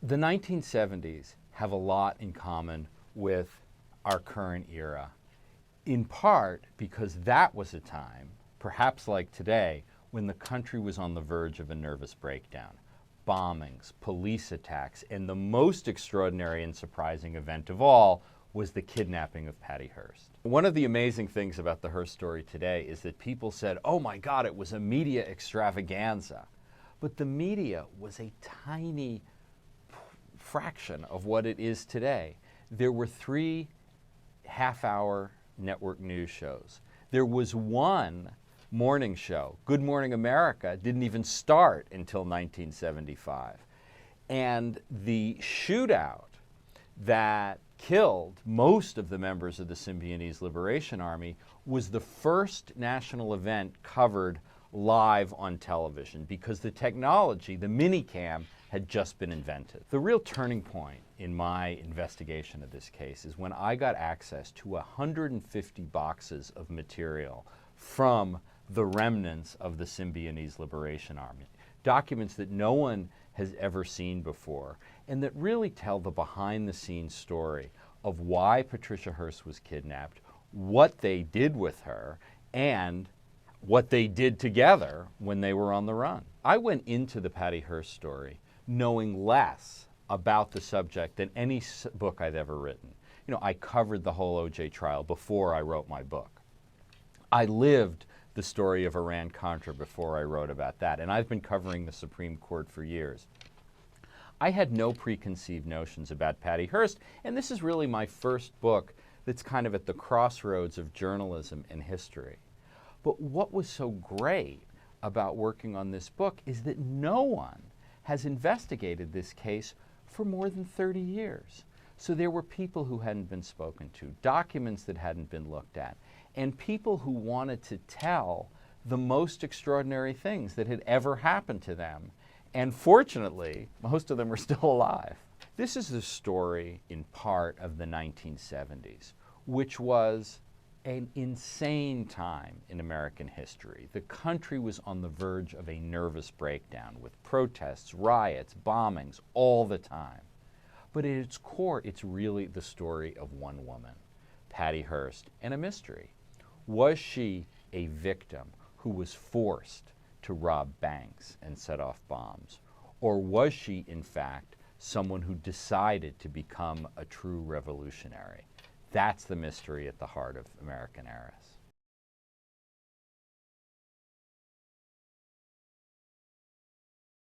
The 1970s have a lot in common with our current era, in part because that was a time, perhaps like today, when the country was on the verge of a nervous breakdown. Bombings, police attacks, and the most extraordinary and surprising event of all was the kidnapping of Patty Hearst. One of the amazing things about the Hearst story today is that people said, oh my God, it was a media extravaganza. But the media was a tiny fraction of what it is today. There were 3 half-hour network news shows. There was one morning show. Good Morning America didn't even start until 1975. And the shootout that killed most of the members of the Symbionese Liberation Army was the first national event covered live on television because the technology, the minicam, had just been invented. The real turning point in my investigation of this case is when I got access to 150 boxes of material from the remnants of the Symbionese Liberation Army, documents that no one has ever seen before, and that really tell the behind-the-scenes story of why Patricia Hearst was kidnapped, what they did with her, and what they did together when they were on the run. I went into the Patty Hearst story knowing less about the subject than any book I've ever written. You know, I covered the whole O.J. trial before I wrote my book. I lived the story of Iran-Contra before I wrote about that, and I've been covering the Supreme Court for years. I had no preconceived notions about Patty Hearst, and this is really my first book that's kind of at the crossroads of journalism and history. But what was so great about working on this book is that no one has investigated this case for more than 30 years. So there were people who hadn't been spoken to, documents that hadn't been looked at, and people who wanted to tell the most extraordinary things that had ever happened to them. And fortunately, most of them are still alive. This is the story, in part, of the 1970s, which was an insane time in American history. The country was on the verge of a nervous breakdown with protests, riots, bombings all the time. But at its core, it's really the story of one woman, Patty Hearst, and a mystery. Was she a victim who was forced to rob banks and set off bombs? Or was she, in fact, someone who decided to become a true revolutionary? That's the mystery at the heart of American Heiress.